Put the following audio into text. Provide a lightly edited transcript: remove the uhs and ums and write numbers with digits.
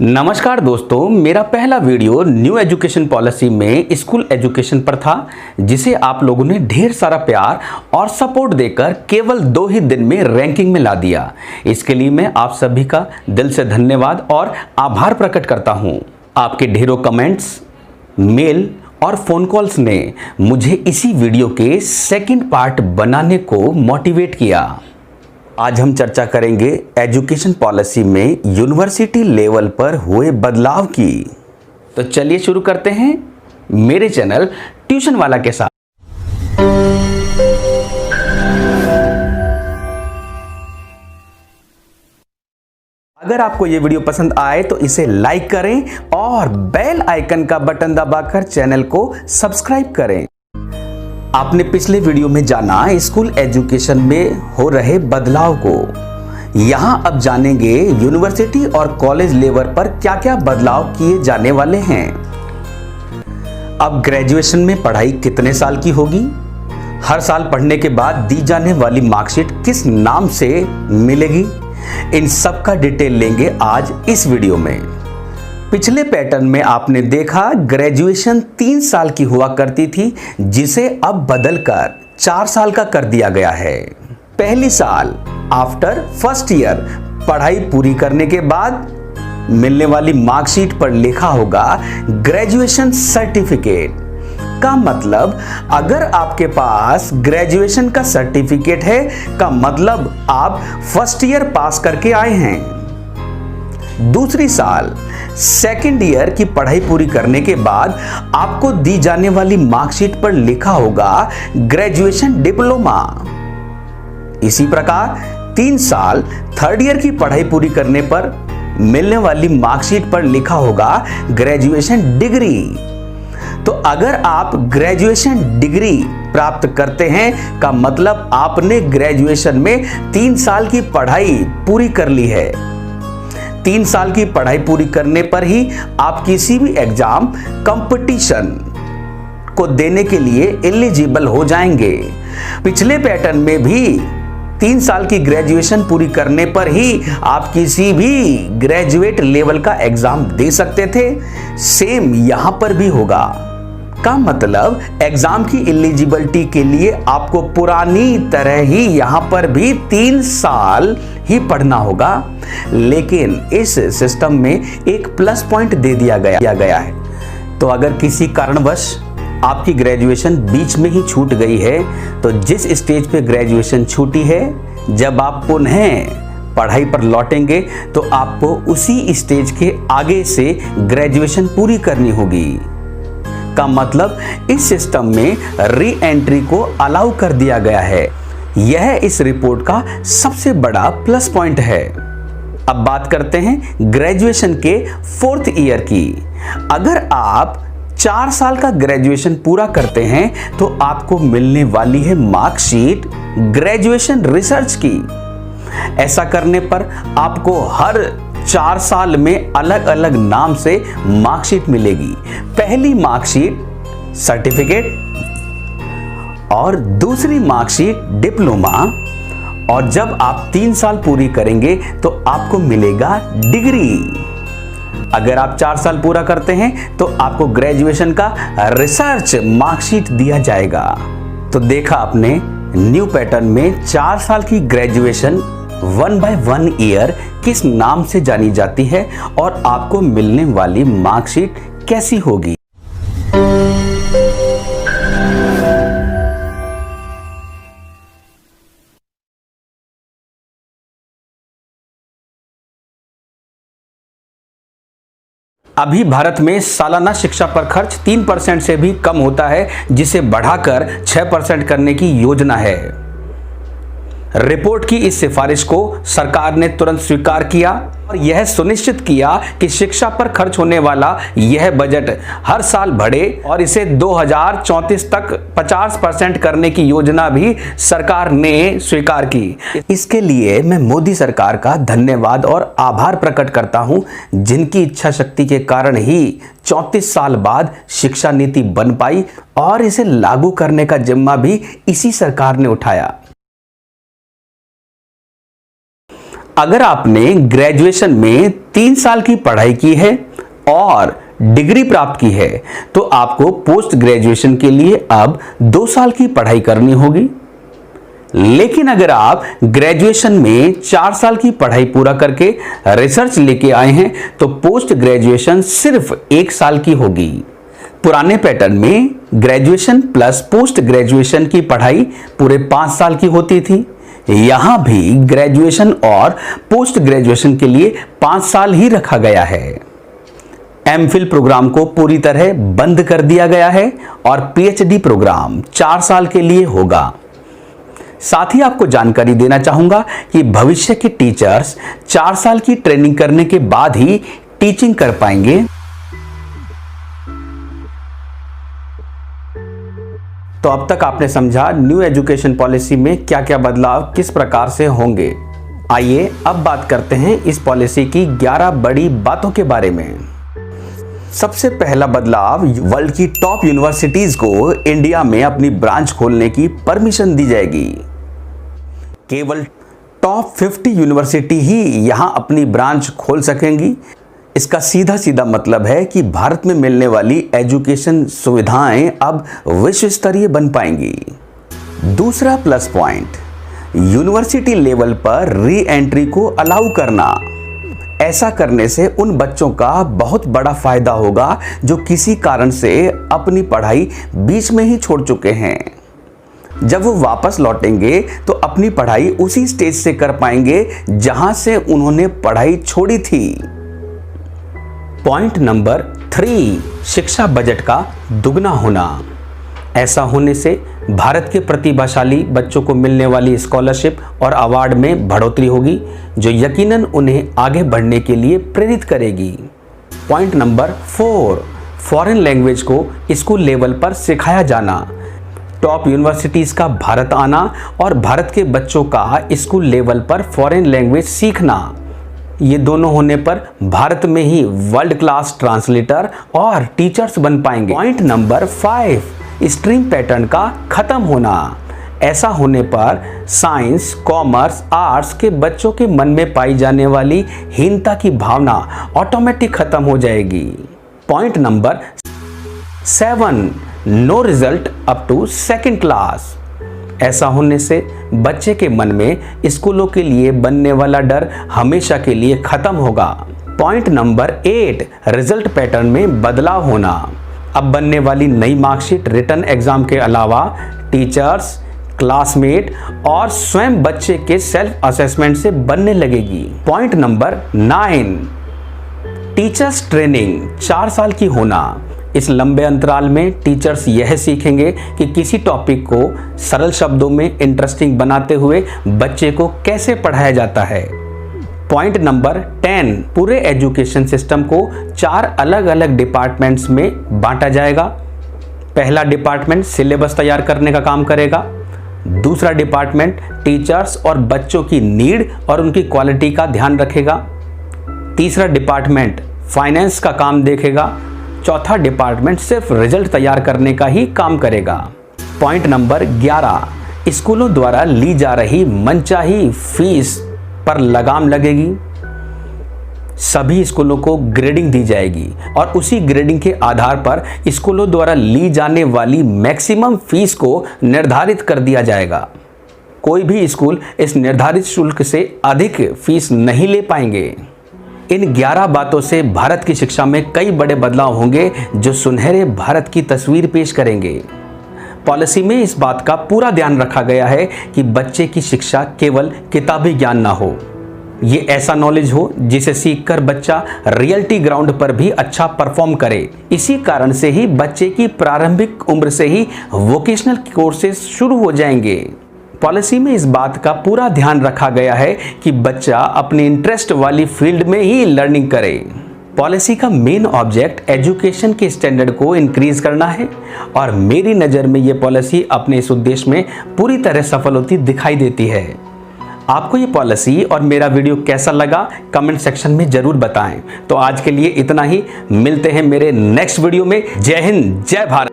नमस्कार दोस्तों, मेरा पहला वीडियो न्यू एजुकेशन पॉलिसी में स्कूल एजुकेशन पर था, जिसे आप लोगों ने ढेर सारा प्यार और सपोर्ट देकर केवल 2 ही दिन में रैंकिंग में ला दिया। इसके लिए मैं आप सभी का दिल से धन्यवाद और आभार प्रकट करता हूं। आपके ढेरों कमेंट्स, मेल और फोन कॉल्स ने मुझे इसी वीडियो के सेकंड पार्ट बनाने को मोटिवेट किया। आज हम चर्चा करेंगे एजुकेशन पॉलिसी में यूनिवर्सिटी लेवल पर हुए बदलाव की। तो चलिए शुरू करते हैं मेरे चैनल ट्यूशन वाला के साथ। अगर आपको ये वीडियो पसंद आए तो इसे लाइक करें और बेल आइकन का बटन दबाकर चैनल को सब्सक्राइब करें। आपने पिछले वीडियो में जाना स्कूल एजुकेशन में हो रहे बदलाव को। यहां अब जानेंगे यूनिवर्सिटी और कॉलेज लेवल पर क्या क्या बदलाव किए जाने वाले हैं। अब ग्रेजुएशन में पढ़ाई कितने साल की होगी, हर साल पढ़ने के बाद दी जाने वाली मार्कशीट किस नाम से मिलेगी, इन सब का डिटेल लेंगे आज इस वीडियो में। पिछले पैटर्न में आपने देखा ग्रेजुएशन 3 साल की हुआ करती थी, जिसे अब बदलकर 4 साल का कर दिया गया है। पहली साल आफ्टर फर्स्ट ईयर पढ़ाई पूरी करने के बाद मिलने वाली मार्कशीट पर लिखा होगा ग्रेजुएशन सर्टिफिकेट। का मतलब अगर आपके पास ग्रेजुएशन का सर्टिफिकेट है का मतलब आप फर्स्ट ईयर पास करके आए हैं। दूसरी साल सेकेंड ईयर की पढ़ाई पूरी करने के बाद आपको दी जाने वाली मार्कशीट पर लिखा होगा ग्रेजुएशन डिप्लोमा। इसी प्रकार 3 साल थर्ड ईयर की पढ़ाई पूरी करने पर मिलने वाली मार्कशीट पर लिखा होगा ग्रेजुएशन डिग्री। तो अगर आप ग्रेजुएशन डिग्री प्राप्त करते हैं का मतलब आपने ग्रेजुएशन में 3 साल की पढ़ाई पूरी कर ली है। 3 साल की पढ़ाई पूरी करने पर ही आप किसी भी एग्जाम कंपटीशन को देने के लिए एलिजिबल हो जाएंगे। पिछले पैटर्न में भी 3 साल की ग्रेजुएशन पूरी करने पर ही आप किसी भी ग्रेजुएट लेवल का एग्जाम दे सकते थे। सेम यहां पर भी होगा। का मतलब एग्जाम की एलिजिबिलिटी के लिए आपको पुरानी तरह ही यहां पर भी 3 साल ही पढ़ना होगा, लेकिन इस सिस्टम में एक प्लस पॉइंट दे दिया गया है। तो अगर किसी कारणवश आपकी ग्रेजुएशन बीच में ही छूट गई है, तो जिस स्टेज पे ग्रेजुएशन छूटी है, जब आप पुनः पढ़ाई पर लौटेंगे तो आपको उसी स्टेज के आगे से ग्रेजुएशन पूरी करनी होगी। का मतलब इस सिस्टम में री एंट्री को अलाउ कर दिया गया है। यह इस रिपोर्ट का सबसे बड़ा प्लस पॉइंट है। अब बात करते हैं ग्रेजुएशन के 4th ईयर की। अगर आप 4 साल का ग्रेजुएशन पूरा करते हैं तो आपको मिलने वाली है मार्कशीट ग्रेजुएशन रिसर्च की। ऐसा करने पर आपको हर 4 साल में अलग अलग नाम से मार्कशीट मिलेगी। पहली मार्कशीट सर्टिफिकेट और दूसरी मार्कशीट डिप्लोमा, और जब आप 3 साल पूरी करेंगे तो आपको मिलेगा डिग्री। अगर आप 4 साल पूरा करते हैं तो आपको ग्रेजुएशन का रिसर्च मार्कशीट दिया जाएगा। तो देखा आपने, न्यू पैटर्न में 4 साल की ग्रेजुएशन 1 by 1 ईयर किस नाम से जानी जाती है और आपको मिलने वाली मार्कशीट कैसी होगी। अभी भारत में सालाना शिक्षा पर खर्च 3% से भी कम होता है, जिसे बढ़ाकर 6% करने की योजना है। रिपोर्ट की इस सिफारिश को सरकार ने तुरंत स्वीकार किया और यह सुनिश्चित किया कि शिक्षा पर खर्च होने वाला यह बजट हर साल बढ़े, और इसे 2034 तक 50% करने की योजना भी सरकार ने स्वीकार की। इसके लिए मैं मोदी सरकार का धन्यवाद और आभार प्रकट करता हूं, जिनकी इच्छा शक्ति के कारण ही 34 साल बाद शिक्षा नीति बन पाई और इसे लागू करने का जिम्मा भी इसी सरकार ने उठाया। अगर आपने ग्रेजुएशन में 3 साल की पढ़ाई की है और डिग्री प्राप्त की है तो आपको पोस्ट ग्रेजुएशन के लिए अब 2 साल की पढ़ाई करनी होगी। लेकिन अगर आप ग्रेजुएशन में 4 साल की पढ़ाई पूरा करके रिसर्च लेके आए हैं तो पोस्ट ग्रेजुएशन सिर्फ 1 साल की होगी। पुराने पैटर्न में ग्रेजुएशन प्लस पोस्ट ग्रेजुएशन की पढ़ाई पूरे 5 साल की होती थी। यहां भी ग्रेजुएशन और पोस्ट ग्रेजुएशन के लिए 5 साल ही रखा गया है। एमफिल प्रोग्राम को पूरी तरह बंद कर दिया गया है और पीएचडी प्रोग्राम 4 साल के लिए होगा। साथ ही आपको जानकारी देना चाहूंगा कि भविष्य के टीचर्स 4 साल की ट्रेनिंग करने के बाद ही टीचिंग कर पाएंगे। तो अब तक आपने समझा न्यू एजुकेशन पॉलिसी में क्या क्या बदलाव किस प्रकार से होंगे। आइए अब बात करते हैं इस पॉलिसी की 11 बड़ी बातों के बारे में। सबसे पहला बदलाव, वर्ल्ड की टॉप यूनिवर्सिटीज को इंडिया में अपनी ब्रांच खोलने की परमिशन दी जाएगी। केवल टॉप 50 यूनिवर्सिटी ही यहां अपनी ब्रांच खोल सकेंगी। इसका सीधा सीधा मतलब है कि भारत में मिलने वाली एजुकेशन सुविधाएं अब विश्व स्तरीय बन पाएंगी। दूसरा प्लस पॉइंट, यूनिवर्सिटी लेवल पर री एंट्री को अलाउ करना। ऐसा करने से उन बच्चों का बहुत बड़ा फायदा होगा जो किसी कारण से अपनी पढ़ाई बीच में ही छोड़ चुके हैं। जब वो वापस लौटेंगे तो अपनी पढ़ाई उसी स्टेज से कर पाएंगे जहां से उन्होंने पढ़ाई छोड़ी थी। पॉइंट नंबर 3, शिक्षा बजट का दुगना होना। ऐसा होने से भारत के प्रतिभाशाली बच्चों को मिलने वाली स्कॉलरशिप और अवार्ड में बढ़ोतरी होगी जो यकीनन उन्हें आगे बढ़ने के लिए प्रेरित करेगी। पॉइंट नंबर 4, फॉरेन लैंग्वेज को स्कूल लेवल पर सिखाया जाना। टॉप यूनिवर्सिटीज का भारत आना और भारत के बच्चों का स्कूल लेवल पर फॉरेन लैंग्वेज सीखना, ये दोनों होने पर भारत में ही वर्ल्ड क्लास ट्रांसलेटर और टीचर्स बन पाएंगे। पॉइंट नंबर 5, स्ट्रीम पैटर्न का खत्म होना। ऐसा होने पर साइंस, कॉमर्स, आर्ट्स के बच्चों के मन में पाई जाने वाली हीनता की भावना ऑटोमेटिक खत्म हो जाएगी। Point number 7, no result up to 2nd class. ऐसा होने से बच्चे के मन में स्कूलों के लिए बनने वाला डर हमेशा के लिए खत्म होगा। पॉइंट नंबर 8, रिजल्ट पैटर्न में बदलाव होना। अब बनने वाली नई मार्कशीट रिटन एग्जाम के अलावा टीचर्स, क्लासमेट और स्वयं बच्चे के सेल्फ असेसमेंट से बनने लगेगी। पॉइंट नंबर 9, टीचर्स ट्रेनिंग 4 साल की होना। इस लंबे अंतराल में टीचर्स यह सीखेंगे कि किसी टॉपिक को सरल शब्दों में इंटरेस्टिंग बनाते हुए बच्चे को कैसे पढ़ाया जाता है। पॉइंट नंबर 10, पूरे एजुकेशन सिस्टम को 4 अलग अलग डिपार्टमेंट्स में बांटा जाएगा। पहला डिपार्टमेंट सिलेबस तैयार करने का काम करेगा। दूसरा डिपार्टमेंट टीचर्स और बच्चों की नीड और उनकी क्वालिटी का ध्यान रखेगा। तीसरा डिपार्टमेंट फाइनेंस का काम देखेगा। चौथा डिपार्टमेंट सिर्फ रिजल्ट तैयार करने का ही काम करेगा। पॉइंट नंबर 11, स्कूलों द्वारा ली जा रही मनचाही फीस पर लगाम लगेगी। सभी स्कूलों को ग्रेडिंग दी जाएगी और उसी ग्रेडिंग के आधार पर स्कूलों द्वारा ली जाने वाली मैक्सिमम फीस को निर्धारित कर दिया जाएगा। कोई भी स्कूल इस निर्धारित शुल्क से अधिक फीस नहीं ले पाएंगे। इन 11 बातों से भारत की शिक्षा में कई बड़े बदलाव होंगे जो सुनहरे भारत की तस्वीर पेश करेंगे। पॉलिसी में इस बात का पूरा ध्यान रखा गया है कि बच्चे की शिक्षा केवल किताबी ज्ञान ना हो, ये ऐसा नॉलेज हो जिसे सीखकर बच्चा रियलिटी ग्राउंड पर भी अच्छा परफॉर्म करे। इसी कारण से ही बच्चे की प्रारंभिक उम्र से ही वोकेशनल कोर्सेज शुरू हो जाएंगे। पॉलिसी में इस बात का पूरा ध्यान रखा गया है कि बच्चा अपने इंटरेस्ट वाली फील्ड में ही लर्निंग करे। पॉलिसी का मेन ऑब्जेक्ट एजुकेशन के स्टैंडर्ड को इंक्रीज करना है और मेरी नज़र में ये पॉलिसी अपने इस उद्देश्य में पूरी तरह सफल होती दिखाई देती है। आपको ये पॉलिसी और मेरा वीडियो कैसा लगा कमेंट सेक्शन में जरूर बताएं। तो आज के लिए इतना ही, मिलते हैं मेरे नेक्स्ट वीडियो में। जय हिंद, जय भारत।